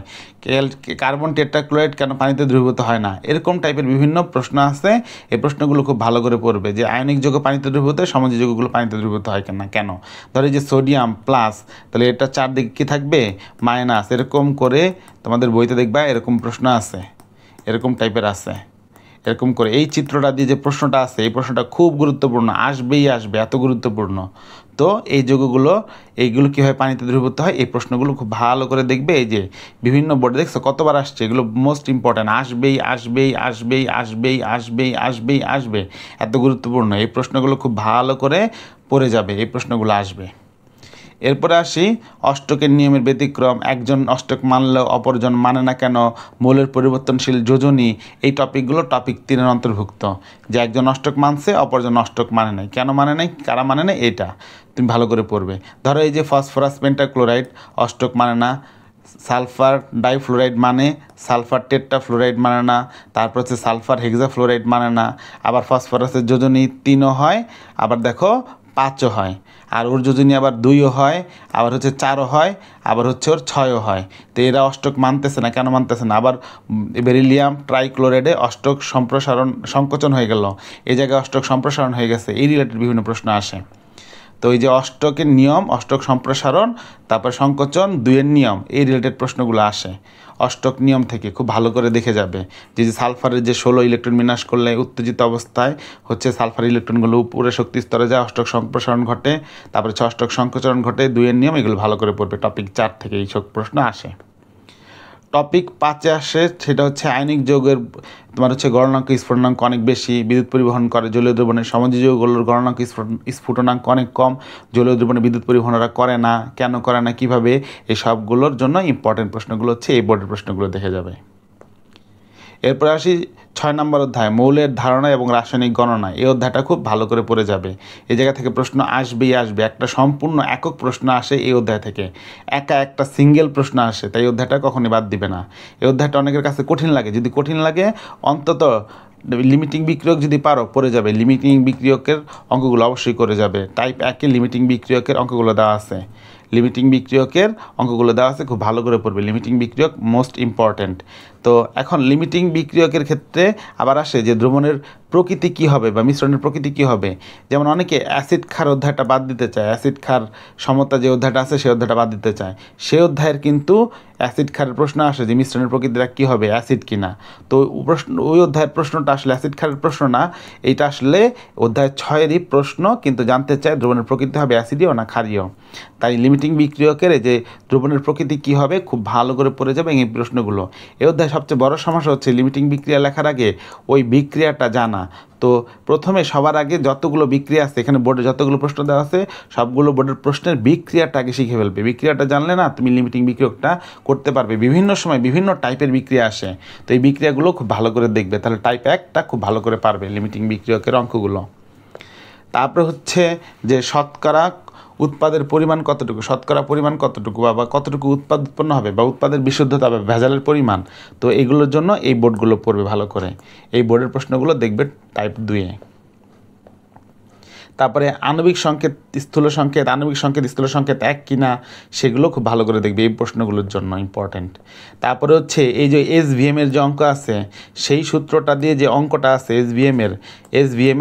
কার্বন টেট্রাক্লোরাইড কেন পানিতে দ্রবীভূত হয় না, এরকম টাইপের বিভিন্ন প্রশ্ন আছে। এই প্রশ্নগুলো খুব ভালো করে পড়বে যে আয়নিক যৌগ পানিতে দ্রবীভূত হয়, সমযোজী যৌগগুলো পানিতে দ্রবীভূত হয় কেন। ধরো এই যে সোডিয়াম প্লাস, তাহলে এটা চারদিকে কী থাকবে, মাইনাস, এরকম করে তোমাদের বইতে দেখবা এরকম প্রশ্ন আছে, এরকম টাইপের আছে। এরকম করে এই চিত্রটা দিয়ে যে প্রশ্নটা আছে, এই প্রশ্নটা খুব গুরুত্বপূর্ণ, আসবেই আসবে, এত গুরুত্বপূর্ণ। তো এই যৌগগুলো এইগুলো কীভাবে পানিতে দ্রবীভূত হয়, এই প্রশ্নগুলো খুব ভালো করে দেখবে। এই যে বিভিন্ন বোর্ডে দেখছো কতবার আসছে, এগুলো মোস্ট ইম্পর্ট্যান্ট, আসবেই আসবেই আসবেই আসবেই আসবেই আসবেই আসবে, এত গুরুত্বপূর্ণ। এই প্রশ্নগুলো খুব ভালো করে পড়ে যাবে, এই প্রশ্নগুলো আসবে। এরপরে আসি অষ্টকের নিয়মের ব্যতিক্রম, একজন অষ্টক মানলেও অপরজন মানে না কেন, মৌলের পরিবর্তনশীল যোজনী, এই টপিকগুলো টপিক 3-এর অন্তর্ভুক্ত। যে একজন অষ্টক মানছে, অপরজন অষ্টক মানে নাই, কেন মানে নাই, কারা মানে নাই, এটা তুমি ভালো করে পড়বে। ধরো এই যে ফসফরাস পেন্টাক্লোরাইড অষ্টক মানে না, সালফার ডাইফ্লোরাইড মানে, সালফার টেট্রাফ্লোরাইড মানে না, তারপর হচ্ছে সালফার হেক্সাফ্লোরাইড মানে না। আবার ফসফরাসের যোজনী 3ও হয়, আবার দেখো 5ও হয়, আর ওর যোজনী আবার 2ও হয়, আবার হচ্ছে 4ও হয়, আবার হচ্ছে ওর 6ও হয়। তো এরা অষ্টক মানতেছে না, কেন মানতেছে না? আবার বেরিলিয়াম ট্রাইক্লোরাইডে অষ্টক সংকোচন হয়ে গেল, এই জায়গায় অষ্টক সম্প্রসারণ হয়ে গেছে, এই রিলেটেড বিভিন্ন প্রশ্ন আসে। তো এই যে অষ্টকের নিয়ম, অষ্টক সম্প্রসারণ, তারপর সংকোচন, 2-এর নিয়ম, এই রিলেটেড প্রশ্নগুলো আসে অষ্টক নিয়ম থেকে, খুব ভালো করে দেখে যাবে। যে সালফারের যে 16 ইলেকট্রন বিন্যাস করলে উত্তেজিত অবস্থায় হচ্ছে সালফার ইলেকট্রনগুলো উপরে শক্তি স্তরে যায়, অষ্টক সম্প্রসারণ ঘটে, তারপরে 6 অষ্টক সংকোচন ঘটে, 2-এর নিয়ম, এগুলো ভালো করে পড়বে। টপিক 4 থেকে এই সব প্রশ্ন আসে। টপিক 5-এ আসে, সেটা হচ্ছে আয়নিক যৌগের তোমার হচ্ছে গলনাঙ্ক স্ফুটনাঙ্ক অনেক বেশি, বিদ্যুৎ পরিবহন করে। জলীয় দ্রবণের সমযোজী যৌগগুলোর গলনাঙ্ক স্ফুটনাঙ্ক অনেক কম, জলীয় দ্রবণে বিদ্যুৎ পরিবহন ওরা করে না, কেন করে না, কীভাবে, এই সবগুলোর জন্য ইম্পর্টেন্ট প্রশ্নগুলো হচ্ছে এই বোর্ডের প্রশ্নগুলো দেখে যাবে। এরপরে আসি 6 নম্বর অধ্যায়, মৌলের ধারণা এবং রাসায়নিক গণনা। এই অধ্যায়টা খুব ভালো করে পড়ে যাবে, এই জায়গা থেকে প্রশ্ন আসবেই আসবে। একটা সম্পূর্ণ একক প্রশ্ন আসে এই অধ্যায় থেকে, একটা সিঙ্গেল প্রশ্ন আসে, তাই এই অধ্যায়টা কখনই বাদ দিবে না। এই অধ্যায়টা অনেকের কাছে কঠিন লাগে, যদি কঠিন লাগে অন্তত লিমিটিং বিক্রিয়ক যদি পারো পড়ে যাবে। লিমিটিং বিক্রিয়কের অঙ্কগুলো অবশ্যই করে যাবে। টাইপ 1-এ লিমিটিং বিক্রিয়কের অঙ্কগুলো দেওয়া আছে, লিমিটিং বিক্রিয়কের অঙ্কগুলো দেওয়া আছে, খুব ভালো করে পড়বে। লিমিটিং বিক্রিয়ক মোস্ট ইম্পর্ট্যান্ট। তো এখন লিমিটিং বিক্রিয়কের ক্ষেত্রে আবার আসে যে দ্রবণের প্রকৃতি কী হবে বা মিশ্রণের প্রকৃতি কী হবে। যেমন অনেকে অ্যাসিড ক্ষার অধ্যায়টা বাদ দিতে চায়, অ্যাসিড ক্ষার সমতা যে অধ্যায়টা আছে সেই অধ্যায়টা বাদ দিতে চায়। সেই অধ্যায়ের কিন্তু অ্যাসিড ক্ষারের প্রশ্ন আসে যে মিশ্রণের প্রকৃতিটা কী হবে, অ্যাসিড কিনা। তো ওই অধ্যায়ের প্রশ্নটা আসলে অ্যাসিড ক্ষারের প্রশ্ন না, এইটা আসলে অধ্যায় 6-এরই প্রশ্ন, কিন্তু জানতে চায় দ্রবণের প্রকৃতি হবে অ্যাসিডীয় না ক্ষারীয়। তাই লিমিটিং বিক্রিয়কের যে দ্রবণের প্রকৃতি কী হবে খুব ভালো করে পড়ে যাবে এই প্রশ্নগুলো। এই অধ্যায় সবচেয়ে বড় সমস্যা হচ্ছে লিমিটিং বিক্রিয়া লেখার আগে ওই বিক্রিয়াটা জানা। তো প্রথমে সবার আগে যতগুলো বিক্রিয়া আছে, এখানে বোর্ডে যতগুলো প্রশ্ন দেওয়া আছে সবগুলো বোর্ডের প্রশ্নের বিক্রিয়াটা আগে শিখে ফেলবে। বিক্রিয়াটা জানলে না তুমি লিমিটিং বিক্রিয়কটা করতে পারবে। বিভিন্ন সময় বিভিন্ন টাইপের বিক্রিয়া আসে, তো এই বিক্রিয়াগুলো খুব ভালো করে দেখবে, তাহলে টাইপ 1টা খুব ভালো করে পারবে লিমিটিং বিক্রিয়কের অঙ্কগুলো। তারপরে হচ্ছে যে শতকরা উৎপাদের পরিমাণ কতটুকু, শতকরা পরিমাণ কতটুকু, বা কতটুকু উৎপাদ উৎপন্ন হবে, বা উৎপাদের বিশুদ্ধতা বা ভেজালের পরিমাণ। তো এগুলোর জন্য এই বোর্ডগুলো পড়বে ভালো করে, এই বোর্ডের প্রশ্নগুলো দেখবে টাইপ 2-এ। তারপরে আণবিক সংকেত স্থূল সংকেত, আণবিক সংকেত স্থূল সংকেত এক কিনা সেগুলো খুব ভালো করে দেখবে, এই প্রশ্নগুলোর জন্য ইম্পর্টেন্ট। তারপরে হচ্ছে এই যে SVM এর যে অঙ্ক আছে, সেই সূত্রটা দিয়ে যে অঙ্কটা আছে SVM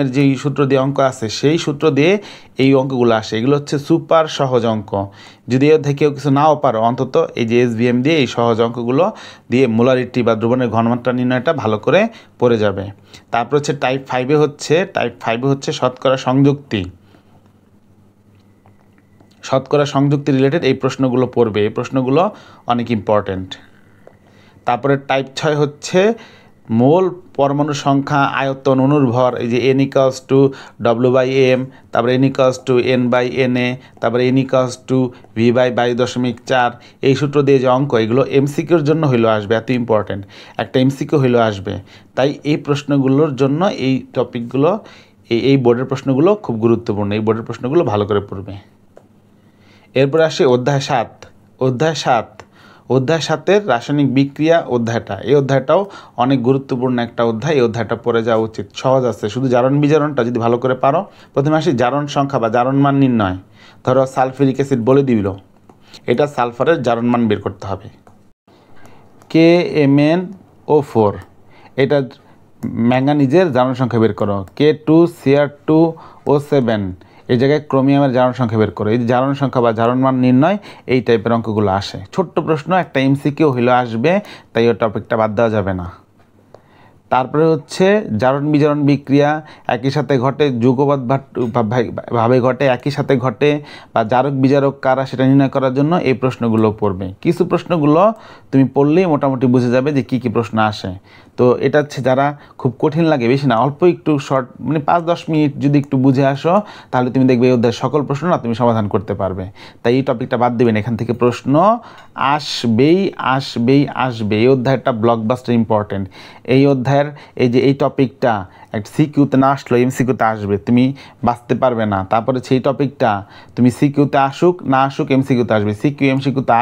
এর যে সূত্র দিয়ে অঙ্ক আছে, সেই সূত্র দিয়ে এই অঙ্কগুলো আসে, এগুলো হচ্ছে সুপার সহজ অঙ্ক। যদি এই অধ্যায় কেউ কিছু নাও পারো, অন্তত এই যে এসভিএম দিয়ে এই সহজ অঙ্কগুলো দিয়ে মোলারিটি বা দ্রবণের ঘনমাত্রা নির্ণয়টা ভালো করে পড়ে যাবে। তারপর হচ্ছে টাইপ 5-এ হচ্ছে শতকরা সংযুক্তি। শতকরা সংযুক্তি রিলেটেড এই প্রশ্নগুলো পড়বে, এই প্রশ্নগুলো অনেক ইম্পর্ট্যান্ট। তারপরে টাইপ 6 হচ্ছে মোল পরমাণু সংখ্যা, আয়তন, অনুর্ভর, এই যে n=W/m, তারপরে n=N/Na, তারপরে n=V/22.4, এই সূত্র দিয়ে যে অঙ্ক, এগুলো এমসিকিউর জন্য হইলেও আসবে, এত ইম্পর্ট্যান্ট, একটা এমসিকিউ হইলেও আসবে। তাই এই প্রশ্নগুলোর জন্য এই টপিকগুলো, এই বোর্ডের প্রশ্নগুলো খুব গুরুত্বপূর্ণ, এই বোর্ডের প্রশ্নগুলো ভালো করে পড়বে। এরপর আসে অধ্যায় 7। অধ্যায় 7-এর রাসায়নিক বিক্রিয়া অধ্যায়টা, এই অধ্যায়টাও অনেক গুরুত্বপূর্ণ একটা অধ্যায়। এই অধ্যায়টা পড়ে যাওয়া উচিত, সহজ আছে, শুধু জারণ বিজারণটা যদি ভালো করে পারো। প্রথমে আসি জারণ সংখ্যা বা জারণ মান নির্ণয়। ধরো সালফিউরিক অ্যাসিড বলে দিল, এটা সালফারের জারণ মান বের করতে হবে। KMnO4, এটা ম্যাঙ্গানিজের জারণ সংখ্যা বের করো। K2Cr2O7, এই জায়গায় ক্রোমিয়ামের জারণ সংখ্যা বের করো। এই যে জারণ সংখ্যা বা জারণ মান নির্ণয়, এই টাইপের অঙ্কগুলো আসে। ছোট্ট প্রশ্ন, একটা এমসিকিউ হইলে আসবে, তাই ওই টপিকটা বাদ দেওয়া যাবে না। তারপরে হচ্ছে জারণ বিজারণ বিক্রিয়া একই সাথে ঘটে, যুগপৎভাবে ঘটে, একই সাথে ঘটে, বা জারক বিজারক কারা সেটা নির্ণয় করার জন্য এই প্রশ্নগুলো পড়বে। কিছু প্রশ্নগুলো তুমি পড়লেই মোটামুটি বুঝে যাবে যে কী কী প্রশ্ন আসে। তো এটা হচ্ছে যারা খুব কঠিন লাগে, বেশি না, অল্প একটু শর্ট, মানে 5-10 মিনিট যদি একটু বুঝে আসো, তাহলে তুমি দেখবে এই অধ্যায়ের সকল প্রশ্ন না তুমি সমাধান করতে পারবে। তাই এই টপিকটা বাদ দেবেন, এখান থেকে প্রশ্ন আসবেই। এই অধ্যায়টা ব্লকবাস্টার ইম্পর্টেন্ট। এই অধ্যায়ের এই টপিকটা একটা সিকিউতে না আসলো এমসিকিউতে আসবে, তুমি বাঁচতে পারবে না। তারপরে সেই টপিকটা তুমি সিকিউতে আসুক না আসুক এমসিকিউতে আসবে, সিকিউ এমসিকিউতে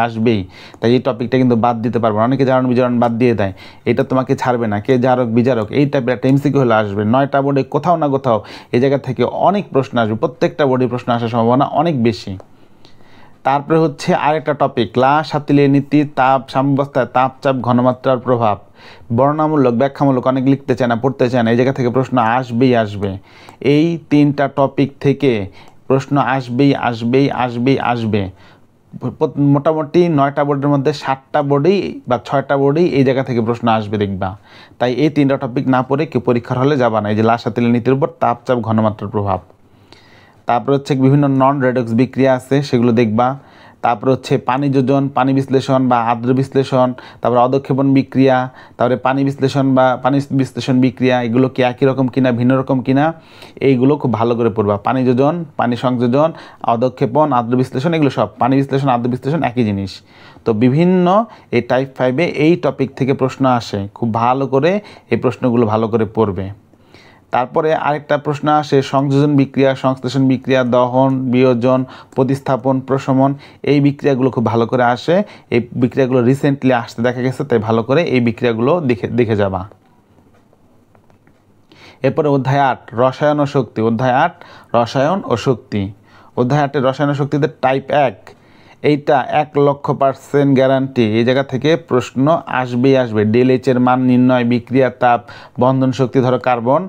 আসবেই। তাই এই টপিকটা কিন্তু বাদ দিতে পারবে না। অনেকে জারণ বিজারণ বাদ দিয়ে দেয়, এটা তোমাকে ছাড়বে না। কে জারক বিজারক এই টাইপের একটা এমসিকিউ হলে আসবে। 9টা বোর্ডে কোথাও না কোথাও এই জায়গা থেকে অনেক প্রশ্ন আসবে, প্রত্যেকটা বোর্ডে প্রশ্ন আসার সম্ভাবনা অনেক বেশি। তারপরে হচ্ছে আরেকটা টপিক, লা-শাতিলের নীতি, তাপ সাম্যাবস্থায় তাপচাপ ঘনমাত্রার প্রভাব। বর্ণনামূলক, ব্যাখ্যামূলক অনেক লিখতে চায় না, পড়তে চায় না, এই জায়গা থেকে প্রশ্ন আসবে। এই 3টা টপিক থেকে প্রশ্ন আসবে। মোটামুটি 9টা বোর্ডের মধ্যে 7টা বোর্ডেই বা 6টা বোর্ডেই এই জায়গা থেকে প্রশ্ন আসবে দেখবা। তাই এই 3টা টপিক না পড়ে কেউ পরীক্ষার হলে যাবা না। এই যে লা-শাতিলের নীতির উপর তাপচাপ ঘনমাত্রার প্রভাব। তারপর হচ্ছে বিভিন্ন নন রেডক্স বিক্রিয়া আছে, সেগুলো দেখবা। তারপর হচ্ছে পানি যোজন, পানি বিশ্লেষণ বা আর্দ্র বিশ্লেষণ, তারপর অদক্ষেপণ বিক্রিয়া, তারপরে পানি বিশ্লেষণ বা পানি বিশ্লেষণ বিক্রিয়া, এগুলো কি একই রকম কিনা ভিন্ন রকম কিনা, এইগুলো খুব ভালো করে পড়বা। পানি যোজন, পানি সংযোজন, অদক্ষেপণ, আর্দ্র বিশ্লেষণ, এগুলো সব পানি বিশ্লেষণ আর্দ্র বিশ্লেষণ একই জিনিস। তো বিভিন্ন এই টাইপ 5-এ এই টপিক থেকে প্রশ্ন আসে, খুব ভালো করে এই প্রশ্নগুলো ভালো করে পড়বে। তারপরে আরেকটা প্রশ্ন আসে সংযোজন বিক্রিয়া, সংশ্লেষণ বিক্রিয়া, দহন, বিয়োজন, প্রতিস্থাপন, প্রশমন, এই বিক্রিয়াগুলো খুব ভালো করে আসে। এই বিক্রিয়াগুলো রিসেন্টলি আসতে দেখা গেছে, তাই ভালো করে এই বিক্রিয়াগুলো দেখে যাবা। এরপরে অধ্যায় 8 রসায়ন ও শক্তি। অধ্যায় 8 রসায়ন ও শক্তি। অধ্যায় 8-এর রসায়ন ও শক্তিতে টাইপ 1, এইটা 1,00,000% গ্যারান্টি। এই জায়গা থেকে প্রশ্ন আসবে। ΔH এর মান নির্ণয়, বিক্রিয়া তাপ, বন্ধন শক্তি, ধরো কার্বন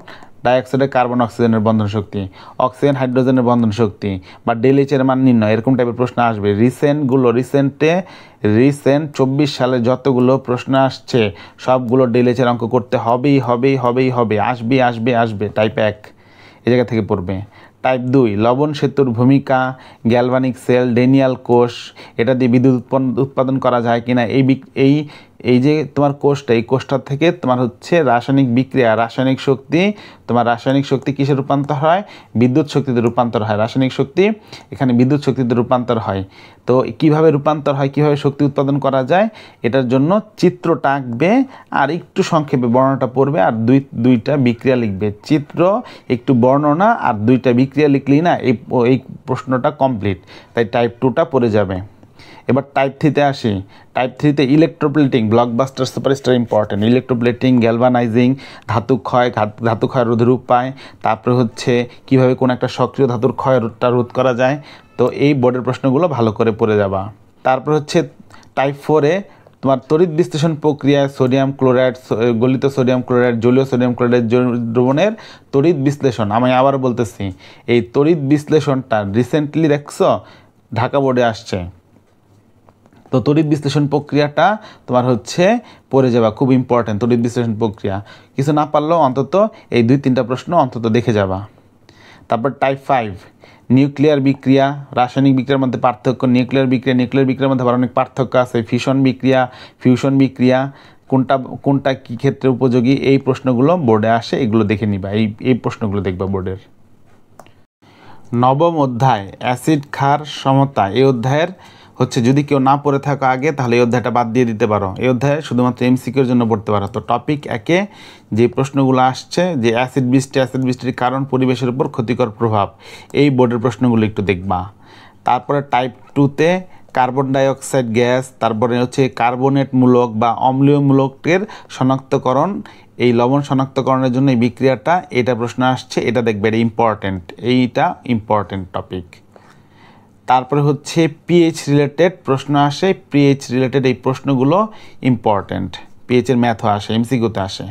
ডাইঅক্সাইডের কার্বন অক্সিজেনের বন্ধন শক্তি, অক্সিজেন হাইড্রোজেনের বন্ধন শক্তি, বা ΔH এর মান নির্ণয়, এরকম টাইপের প্রশ্ন আসবে। রিসেন্ট 24 সালে যতগুলো প্রশ্ন আসছে সবগুলো ΔH এর অঙ্ক করতে হবেই, আসবে। টাইপ 1 এই জায়গা থেকে পড়বে। টাইপ 2 লবণ সেতুর ভূমিকা, গ্যালভানিক সেল, ডেনিয়াল কোষ, এটা দিয়ে বিদ্যুৎ উৎপাদন করা যায় কিনা, এই যে তোমার কোষটা, এই কোষটার থেকে তোমার হচ্ছে রাসায়নিক বিক্রিয়া, রাসায়নিক শক্তি কিসে রূপান্তর হয়? বিদ্যুৎ শক্তিতে রূপান্তর হয়। রাসায়নিক শক্তি এখানে বিদ্যুৎ শক্তিতে রূপান্তর হয়। তো কিভাবে রূপান্তর হয়, কিভাবে শক্তি উৎপাদন করা যায়, এটার জন্য চিত্রটা আঁকবে আর একটু সংক্ষেপে বর্ণনাটা পড়বে আর দুইটা বিক্রিয়া লিখবে। চিত্র, একটু বর্ণনা আর 2টা বিক্রিয়া লিখলেই না এই প্রশ্নটা কমপ্লিট। তাই টাইপ 2টা পড়ে যাবে। এবার টাইপ 3-তে আসি। টাইপ 3-তে electroplating, blockbuster superstar important. Electroplating, galvanizing, ধাতু ক্ষয় রোধের উপায়, তারপরে হচ্ছে কিভাবে কোন একটা সক্রিয় ধাতুর ক্ষয়টা রোধ করা যায়। তো এই বোর্ডের প্রশ্নগুলো ভালো করে পড়ে যাবা। তারপর হচ্ছে টাইপ 4-এ তোমার তড়িৎ বিশ্লেষণ প্রক্রিয়ায় সোডিয়াম ক্লোরাইড, গলিত সোডিয়াম ক্লোরাইড, জলীয় সোডিয়াম ক্লোরাইড দ্রবণের তড়িৎ বিশ্লেষণ। আমি আবার বলতেছি, এই তড়িৎ বিশ্লেষণটা রিসেন্টলি দেখছো ঢাকা বোর্ডে আসছে। তো তড়িৎ বিশ্লেষণ প্রক্রিয়াটা তোমার হচ্ছে পড়ে যাবা, খুব ইম্পর্টেন্ট তড়িৎ বিশ্লেষণ প্রক্রিয়া। কিছু না পারলেও অন্তত এই 2-3টা প্রশ্ন অন্তত দেখে যাবা। তারপর টাইপ 5 নিউক্লিয়ার বিক্রিয়া, রাসায়নিক বিক্রিয়ার মধ্যে পার্থক্য। নিউক্লিয়ার বিক্রিয়ার মধ্যে আবার অনেক পার্থক্য আছে। ফিশন বিক্রিয়া, ফিউশন বিক্রিয়া, কোনটা কী ক্ষেত্রে উপযোগী, এই প্রশ্নগুলো বোর্ডে আসে, এগুলো দেখে নিবা। এই প্রশ্নগুলো দেখবা বোর্ডের। নবম অধ্যায় অ্যাসিড ক্ষার সমতা। এই অধ্যায়ের হচ্ছে যদি কেউ না পড়ে থাকো আগে, তাহলে এই অধ্যায়টা বাদ দিয়ে দিতে পারো। এই অধ্যায়ে শুধুমাত্র এমসিকিউর জন্য পড়তে পারো। তো টপিক 1-এ যে প্রশ্নগুলো আসছে, যে অ্যাসিড বৃষ্টির কারণ, পরিবেশের উপর ক্ষতিকর প্রভাব, এই বোর্ডের প্রশ্নগুলো একটু দেখবা। তারপরে টাইপ 2-তে কার্বন ডাইঅক্সাইড গ্যাস, তারপরে হচ্ছে কার্বনেট মূলক বা অম্লীয় মূলকের শনাক্তকরণ, এই লবণ শনাক্তকরণের জন্য এই বিক্রিয়াটা, এটা প্রশ্ন আসছে, এটা দেখবে, এটা ইম্পর্টেন্ট, এইটা ইম্পর্টেন্ট টপিক। তারপরে হচ্ছে পিএইচ রিলেটেড প্রশ্ন আসে, পিএইচ রিলেটেড এই প্রশ্নগুলো ইম্পর্টেন্ট, পিএইচের ম্যাথও আসে, এমসিকিউতে আসে।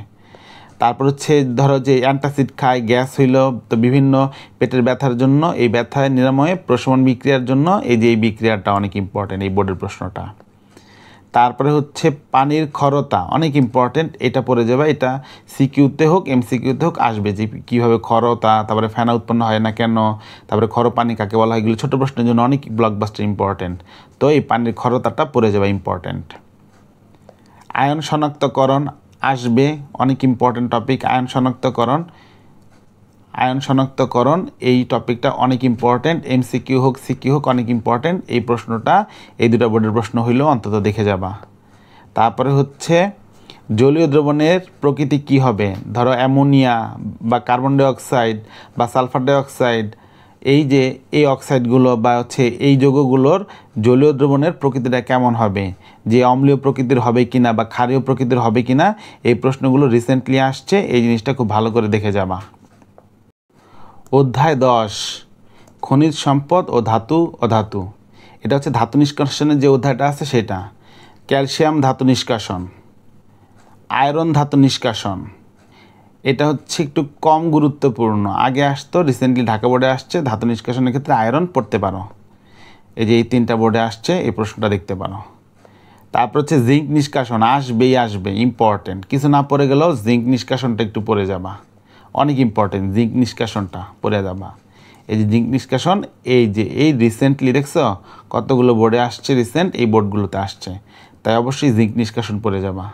তারপর হচ্ছে ধরো যে অ্যান্টাসিড খায়, গ্যাস হইল, তো বিভিন্ন পেটের ব্যথার জন্য, এই ব্যথা নিরাময়ে প্রশমন বিক্রিয়ার জন্য এই যে এই বিক্রিয়াটা অনেক ইম্পর্টেন্ট, এই বোর্ডের প্রশ্নটা। তারপরে হচ্ছে পানির ক্ষরতা, অনেক ইম্পর্টেন্ট, এটা পড়ে যাবে, এটা সিকিউতে হোক এমসিকিউতে হোক আসবে, যে কীভাবে ক্ষরতা, তারপরে ফেনা উৎপন্ন হয় না কেন, তারপরে ক্ষর পানি কাকে বলা হয়, এগুলো ছোটো প্রশ্নের জন্য অনেক ব্লকবাস্টার ইম্পর্টেন্ট। তো এই পানির ক্ষরতাটা পড়ে যাবে ইম্পর্টেন্ট। আয়ন শনাক্তকরণ আসবে, অনেক ইম্পর্টেন্ট টপিক। আয়ন শনাক্তকরণ এই টপিকটা অনেক ইম্পর্টেন্ট, এমসিকিউ হোক সিকিউ হোক অনেক ইম্পর্টেন্ট। এই প্রশ্নটা এই দুটো বোর্ডের প্রশ্ন হইলেও অন্তত দেখে যাবা। তারপরে হচ্ছে জলীয় দ্রবণের প্রকৃতি কি হবে, ধরো অ্যামোনিয়া বা কার্বন ডাইঅক্সাইড বা সালফার ডাইঅক্সাইড, এই যে এই অক্সাইডগুলো বা হচ্ছে এই যৌগগুলোর জলীয় দ্রবণের প্রকৃতিটা কেমন হবে, যে অম্লীয় প্রকৃতির হবে কিনা বা ক্ষারীয় প্রকৃতির হবে কিনা, এই প্রশ্নগুলো রিসেন্টলি আসছে, এই জিনিসটা খুব ভালো করে দেখে যাবা। অধ্যায় 10 খনিজ সম্পদ ও ধাতু। এটা হচ্ছে ধাতু নিষ্কাশনের যে অধ্যায়টা আছে সেটা। ক্যালসিয়াম ধাতু নিষ্কাশন, আয়রন ধাতু নিষ্কাশন, এটা হচ্ছে একটু কম গুরুত্বপূর্ণ, আগে আসতো, রিসেন্টলি ঢাকা বোর্ডে আসছে। ধাতু নিষ্কাশনের ক্ষেত্রে আয়রন পড়তে পারো, এই যে এই 3টা বোর্ডে আসছে, এই প্রশ্নটা দেখতে পারো। তারপর হচ্ছে জিঙ্ক নিষ্কাশন, আসবে ইম্পর্টেন্ট, কিছু না পড়ে গেলেও জিঙ্ক নিষ্কাশনটা একটু পড়ে যাবা, অনেক ইম্পর্টেন্ট, জিঙ্ক নিষ্কাশনটা পড়ে যাবা। এই যে জিঙ্ক নিষ্কাশন, এই রিসেন্টলি দেখছো কতগুলো বোর্ডে আসছে, রিসেন্ট এই বোর্ডগুলোতে আসছে, তাই অবশ্যই জিঙ্ক নিষ্কাশন পড়ে যাবা।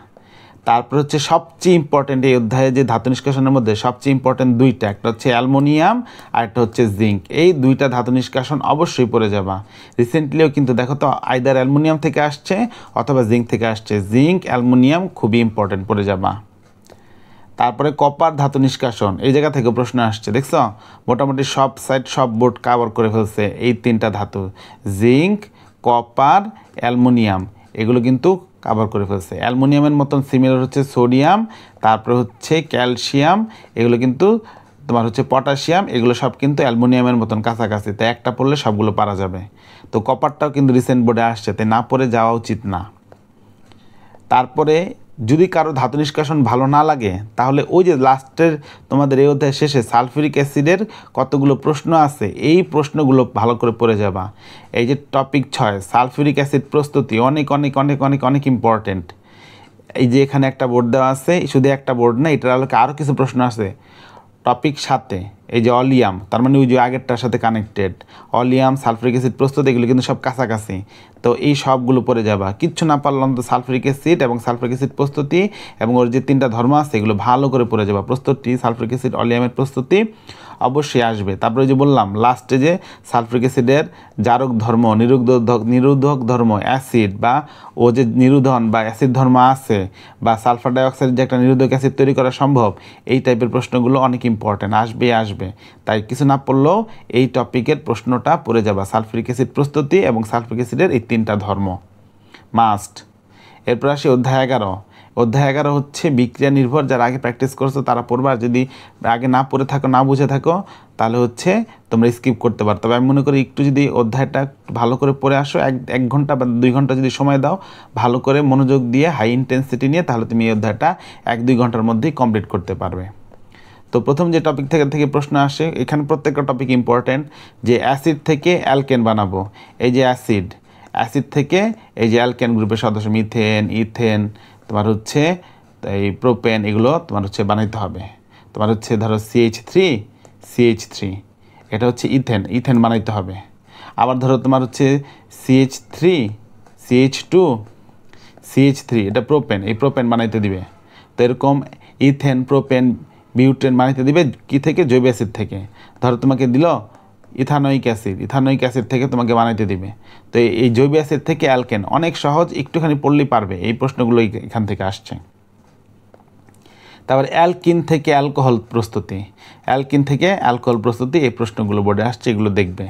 তারপর হচ্ছে সবচেয়ে ইম্পর্টেন্ট এই অধ্যায়ে যে ধাতু নিষ্কাশনের মধ্যে সবচেয়ে ইম্পর্টেন্ট 2টা, একটা হচ্ছে অ্যালুমিনিয়াম আর একটা হচ্ছে জিঙ্ক। এই 2টা ধাতু নিষ্কাশন অবশ্যই পড়ে যাবা। রিসেন্টলিও কিন্তু দেখো তো আইদার অ্যালুমিনিয়াম থেকে আসছে অথবা জিঙ্ক থেকে আসছে, জিঙ্ক অ্যালুমিনিয়াম খুবই ইম্পর্টেন্ট, পড়ে যাবা। তারপরে কপার ধাতু নিষ্কাশন, এই জায়গা থেকে প্রশ্ন আসছে, দেখছো মোটামুটি সব সাইড সব বোর্ড কভার করে ফেলছে এই 3টা ধাতু, জিঙ্ক, কপার, অ্যালুমিনিয়াম, এগুলো কিন্তু কভার করে ফেলছে। অ্যালুমিনিয়ামের মতন সিমিলার হচ্ছে সোডিয়াম, তারপরে হচ্ছে ক্যালসিয়াম, এগুলো কিন্তু তোমার হচ্ছে পটাশিয়াম, এগুলো সব কিন্তু অ্যালুমিনিয়ামের মতন কাছাকাছি, তাই একটা পড়লে সবগুলো পারা যাবে। তো কপারটাও কিন্তু রিসেন্ট বোর্ডে আসছে, তাই না পড়ে যাওয়া উচিত না। তারপরে যদি কারো ধাতু নিষ্কাশন ভালো না লাগে, তাহলে ওই যে লাস্টের তোমাদের এই অধ্যায় শেষে সালফিউরিক অ্যাসিডের কতগুলো প্রশ্ন আছে, এই প্রশ্নগুলো ভালো করে পড়ে যাবা। এই যে টপিক 6 সালফিউরিক অ্যাসিড প্রস্তুতি, অনেক অনেক অনেক অনেক অনেক ইম্পর্টেন্ট। এই যে এখানে একটা বোর্ড দেওয়া আছে, শুধু একটা বোর্ড না, এটার আলোকে আরও কিছু প্রশ্ন আছে। টপিক 7 এই যে অলিয়াম, তার মানে ওই যে আগেরটার সাথে কানেক্টেড, অলিয়াম সালফিউরিক অ্যাসিড প্রস্তুতি, এগুলো কিন্তু সব কাছাকাছি, তো এই সবগুলো পড়ে যাবা। কিচ্ছু না পারলাম তো সালফিউরিক অ্যাসিড এবং সালফিউরিক অ্যাসিড প্রস্তুতি এবং ওর যে 3টা ধর্ম আছে এগুলো ভালো করে পড়ে যাবা। প্রস্তুতি, সালফিউরিক অ্যাসিড, অলিয়ামের প্রস্তুতি অবশ্যই আসবে। তারপরে যে বললাম লাস্টে যে সালফিউরিক অ্যাসিডের জারক ধর্ম, নিরোধক ধর্ম, অ্যাসিড বা ও যে নিরোধন বা অ্যাসিড ধর্ম আছে, বা সালফার ডাইঅক্সাইড যে একটা নিরোধক অ্যাসিড তৈরি করা সম্ভব, এই টাইপের প্রশ্নগুলো অনেক ইম্পর্টেন্ট, আসবে। তাই কিছু না পড়লেও এই টপিকের প্রশ্নটা পড়ে যাবা, সালফিউরিক অ্যাসিড প্রস্তুতি এবং সালফিউরিক অ্যাসিডের এই 3টা ধর্ম মাস্ট। এরপর আসি অধ্যায় 11 অধ্যায় 11 হচ্ছে বিক্রিয়া নির্ভর, যারা আগে প্র্যাকটিস করছো তারা পড়বা, আর যদি আগে না পড়ে থাকো, না বুঝে থাকো, তাহলে হচ্ছে তোমরা স্কিপ করতে পারো। তবে আমি মনে করি একটু যদি অধ্যায়টা ভালো করে পড়ে আসো, এক ঘন্টা বা 2 ঘন্টা যদি সময় দাও, ভালো করে মনোযোগ দিয়ে হাই ইন্টেন্সিটি নিয়ে, তাহলে তুমি এই অধ্যায়টা 1-2 ঘন্টার মধ্যেই কমপ্লিট করতে পারবে। তো প্রথম যে টপিক থেকে প্রশ্ন আসে, এখানে প্রত্যেকটা টপিক ইম্পর্ট্যান্ট, যে অ্যাসিড থেকে অ্যালকেন বানাবো। এই যে অ্যাসিড থেকে এই যে অ্যালকেন গ্রুপের সদস্য মিথেন, ইথেন, তোমার হচ্ছে এই প্রোপেন, এগুলো তোমার হচ্ছে বানাইতে হবে। তোমার হচ্ছে ধরো CH3 এটা হচ্ছে ইথেন বানাইতে হবে। আবার ধরো তোমার হচ্ছে CH2 এটা প্রোপেন, এই প্রোপেন বানাইতে দিবে। তো এরকম ইথেন, প্রোপেন, বিউটেন বানাইতে দিবে কি থেকে? জৈব অ্যাসিড থেকে। ধরো তোমাকে দিল ইথানোয়িক অ্যাসিড থেকে তোমাকে বানাইতে দিবে। তো এই জৈব অ্যাসিড থেকে অ্যালকেন, অনেক সহজ, একটুখানি পড়লেই পারবে। এই প্রশ্নগুলো এখান থেকে আসছে। তারপর অ্যালকিন থেকে অ্যালকোহল প্রস্তুতি, এই প্রশ্নগুলো বোর্ডে আসছে, এগুলো দেখবে।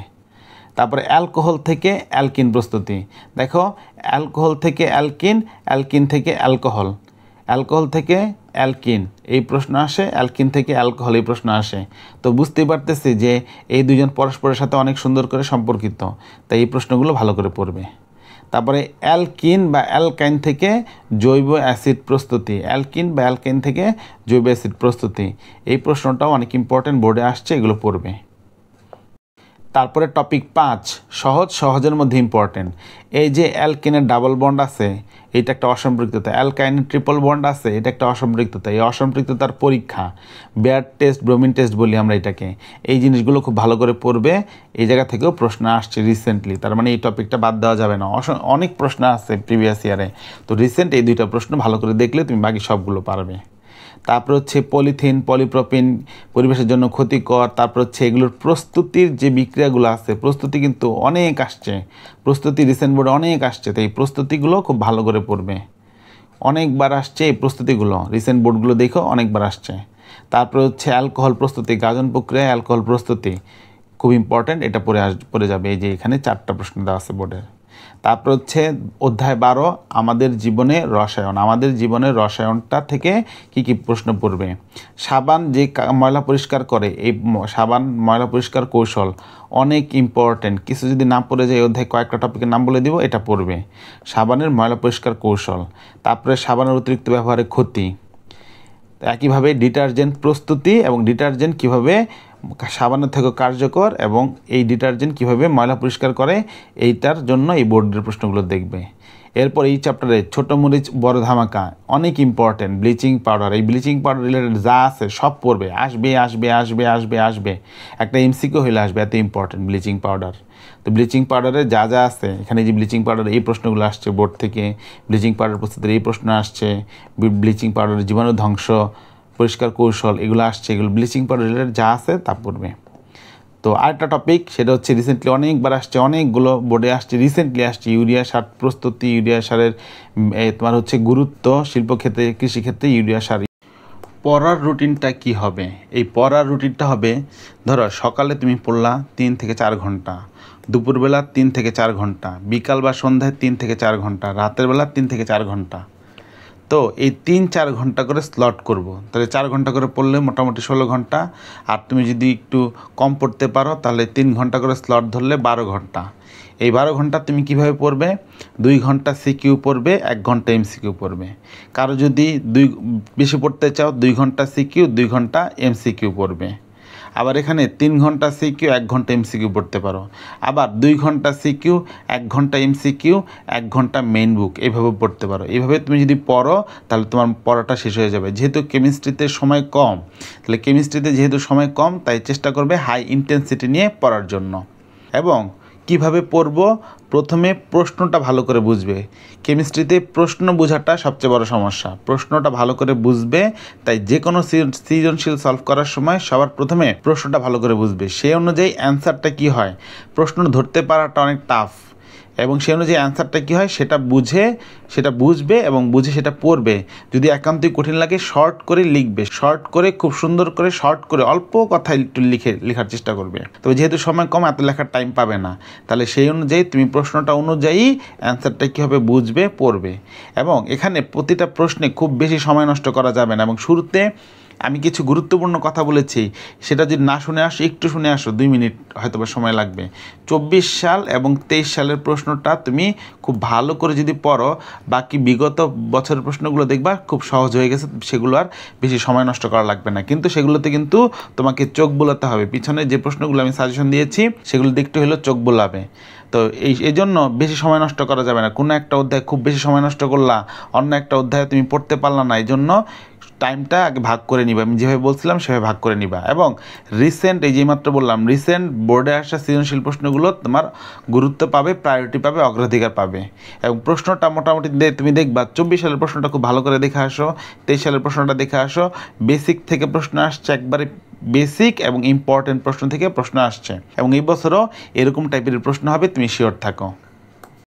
তারপরে অ্যালকোহল থেকে অ্যালকিন প্রস্তুতি, দেখো অ্যালকোহল থেকে অ্যালকিন থেকে অ্যালকোহল থেকে অ্যালকিন এই প্রশ্ন আসে, অ্যালকিন থেকে অ্যালকোহল এই প্রশ্ন আসে। তো বুঝতেই পারতেছি যে এই দুজন পরস্পরের সাথে অনেক সুন্দর করে সম্পর্কিত, তাই এই প্রশ্নগুলো ভালো করে পড়বে। তারপরে অ্যালকিন বা অ্যালকাইন থেকে জৈব অ্যাসিড প্রস্তুতি, এই প্রশ্নটাও অনেক ইম্পর্ট্যান্ট, বোর্ডে আসছে, এগুলো পড়বে। তারপরে টপিক 5 সহজের মধ্যে ইম্পর্টেন্ট, এই যে অ্যালকেনের ডাবল বন্ড আছে, এটা একটা অসম্পৃক্ততা। অ্যালকাইনের ট্রিপল বন্ড আছে, এটা একটা অসম্পৃক্ততা। এই অসম্পৃক্ততার পরীক্ষা, বেয়ার টেস্ট, ব্রোমিন টেস্ট বলি আমরা এটাকে। এই জিনিসগুলো খুব ভালো করে পড়বে, এই জায়গা থেকেও প্রশ্ন আসছে রিসেন্টলি, তার মানে এই টপিকটা বাদ দেওয়া যাবে না। অনেক প্রশ্ন আছে প্রিভিয়াস ইয়ারে, তো রিসেন্ট এই 2টা প্রশ্ন ভালো করে দেখলে তুমি বাকি সবগুলো পারবে। তারপর হচ্ছে পলিথিন, পলিপ্রোপিন পরিবেশের জন্য ক্ষতিকর। তারপর হচ্ছে এগুলোর প্রস্তুতির যে বিক্রিয়াগুলো আছে, প্রস্তুতি কিন্তু অনেক আসছে, রিসেন্ট বোর্ডে অনেক আসছে, তাই এই প্রস্তুতিগুলো খুব ভালো করে পড়বে। অনেকবার আসছে এই প্রস্তুতিগুলো, রিসেন্ট বোর্ডগুলো দেখো অনেকবার আসছে। তারপর হচ্ছে অ্যালকোহল প্রস্তুতি, গাজন প্রক্রিয়ায় অ্যালকোহল প্রস্তুতি খুব ইম্পর্ট্যান্ট, এটা পড়ে যাবে। এই যে এখানে 4টা প্রশ্ন দেওয়া আছে বোর্ডের। তারপর হচ্ছে অধ্যায় 12 আমাদের জীবনের রসায়নটা থেকে কি প্রশ্ন পড়বে। সাবান যে ময়লা পরিষ্কার করে, এই সাবান ময়লা পরিষ্কার কৌশল অনেক ইম্পর্ট্যান্ট। কিছু যদি না পড়ে যায়, অধ্যায় কয়েকটা টপিকের নাম বলে দিব, এটা পড়বে। সাবানের ময়লা পরিষ্কার কৌশল, তারপরে সাবানের অতিরিক্ত ব্যবহারের ক্ষতি, একইভাবে ডিটারজেন্ট প্রস্তুতি এবং ডিটারজেন্ট কীভাবে সাবানের থেকে কার্যকর, এবং এই ডিটারজেন্ট কীভাবে ময়লা পরিষ্কার করে, এইটার জন্য এই বোর্ডের প্রশ্নগুলো দেখবে। এরপর এই চ্যাপ্টারে ছোটো মরিচ বড় ধামাকা অনেক ইম্পর্ট্যান্ট। ব্লিচিং পাউডার, এই ব্লিচিং পাউডার রিলেটেড যা আছে সব পড়বে, আসবে একটা এমসিকিউ হইলে আসবে, এত ইম্পর্ট্যান্ট ব্লিচিং পাউডার। তো ব্লিচিং পাউডারে যা আছে, এখানে যে ব্লিচিং পাউডার এই প্রশ্নগুলো আসছে বোর্ড থেকে, ব্লিচিং পাউডার প্রস্তুতির এই প্রশ্ন আসছে, ব্লিচিং পাউডারের জীবাণু ধ্বংস পরিষ্কার কৌশল এগুলো আসছে, এগুলো ব্লিচিং পাউডার রিলেটেড যা আছে তা পড়বে। তো আরেকটা টপিক, সেটা হচ্ছে রিসেন্টলি অনেকবার আসছে, অনেকগুলো বোর্ডে আসছে, রিসেন্টলি আসছে ইউরিয়া সার প্রস্তুতি, ইউরিয়া সারের তোমার হচ্ছে গুরুত্ব, শিল্পক্ষেত্রে, কৃষিক্ষেত্রে ইউরিয়া সার। পড়ার রুটিনটা কি হবে? এই পড়ার রুটিনটা হবে, ধরো সকালে তুমি পড়লা 3 থেকে 4 ঘন্টা, দুপুরবেলা 3 থেকে 4 ঘন্টা, বিকাল বা সন্ধ্যায় 3 থেকে 4 ঘন্টা, রাতের বেলা 3 থেকে 4 ঘন্টা। তো এই 3-4 ঘন্টা করে স্লট করব, তাহলে 4 ঘন্টা করে পড়লে মোটামুটি 16 ঘন্টা। আর তুমি যদি একটু কম পড়তে পারো, তাহলে 3 ঘন্টা করে স্লট ধরলে 12 ঘন্টা। এই 12 ঘন্টা তুমি কিভাবে পড়বে? 2 ঘন্টা সিকিউ পড়বে, 1 ঘন্টা এমসিকিউ পড়বে। কারো যদি বেশি পড়তে চাও, 2 ঘন্টা সিকিউ, 2 ঘন্টা এমসিকিউ পড়বে। আবার এখানে 3 ঘন্টা সিকিউ, 1 ঘন্টা এমসিকিউ পড়তে পারো। আবার 2 ঘন্টা সিকিউ, 1 ঘন্টা এমসিকিউ, 1 ঘন্টা মেইন বুক, এইভাবে পড়তে পারো। এইভাবে তুমি যদি পড়ো, তাহলে তোমার পড়াটা শেষ হয়ে যাবে। যেহেতু কেমিস্ট্রিতে সময় কম, তাই চেষ্টা করবে হাই ইন্টেন্সিটি নিয়ে পড়ার জন্য। এবং কিভাবে পড়ব? প্রথমে প্রশ্নটা ভালো করে বুঝবে। কেমিস্ট্রিতে প্রশ্ন বোঝাটা সবচেয়ে বড় সমস্যা, প্রশ্নটা ভালো করে বুঝবে। তাই যে কোনো সৃজনশীল সলভ করার সময় সবার প্রথমে প্রশ্নটা ভালো করে বুঝবে, সেই অনুযায়ী অ্যান্সারটা কি হয়। প্রশ্ন ধরতে পারাটা অনেক টাফ, এবং সেই অনুযায়ী অ্যান্সারটা কী হয় সেটা বুঝবে এবং বুঝে সেটা পড়বে। যদি একান্তই কঠিন লাগে শর্ট করে লিখবে, শর্ট করে খুব সুন্দর করে শর্ট করে অল্প কথায় একটু লেখার চেষ্টা করবে। তবে যেহেতু সময় কম এত লেখার টাইম পাবে না, তাহলে সেই অনুযায়ী তুমি প্রশ্নটা অনুযায়ী অ্যান্সারটা কীভাবে বুঝবে পড়বে। এবং এখানে প্রতিটা প্রশ্নে খুব বেশি সময় নষ্ট করা যাবে না। এবং শুরুতে আমি কিছু গুরুত্বপূর্ণ কথা বলেছি, সেটা যদি না শুনে আসো একটু শুনে আসো, 2 মিনিট হয়তো বা সময় লাগবে। 24 সাল এবং 23 সালের প্রশ্নটা তুমি খুব ভালো করে যদি পড়ো, বাকি বিগত বছরের প্রশ্নগুলো দেখবা খুব সহজ হয়ে গেছে, সেগুলো আর বেশি সময় নষ্ট করা লাগবে না। কিন্তু সেগুলোতে কিন্তু তোমাকে চোখ বোলাতে হবে। পিছনে যে প্রশ্নগুলো আমি সাজেশন দিয়েছি সেগুলো দেখতে হলেও চোখ বোলাবে। তো এই জন্য বেশি সময় নষ্ট করা যাবে না। কোনো একটা অধ্যায় খুব বেশি সময় নষ্ট করলা, অন্য একটা অধ্যায়ে তুমি পড়তে পারলা না, এই জন্য টাইমটা আগে ভাগ করে নিবা। আমি যেভাবে বলছিলাম সেভাবে ভাগ করে নিবা। এবং রিসেন্ট, এই যে মাত্র বললাম, রিসেন্ট বোর্ডে আসা সৃজনশীল প্রশ্নগুলো তোমার গুরুত্ব পাবে, প্রায়োরিটি পাবে, অগ্রাধিকার পাবে। এবং প্রশ্নটা মোটামুটি তুমি দেখবা 24 সালের প্রশ্নটা খুব ভালো করে দেখে আসো, 23 সালের প্রশ্নটা দেখে আসো। বেসিক থেকে প্রশ্ন আসছে, একবারে বেসিক এবং ইম্পর্টেন্ট প্রশ্ন থেকে প্রশ্ন আসছে। এবং এই বছরও এরকম টাইপের প্রশ্ন হবে, তুমি শিওর থাকো।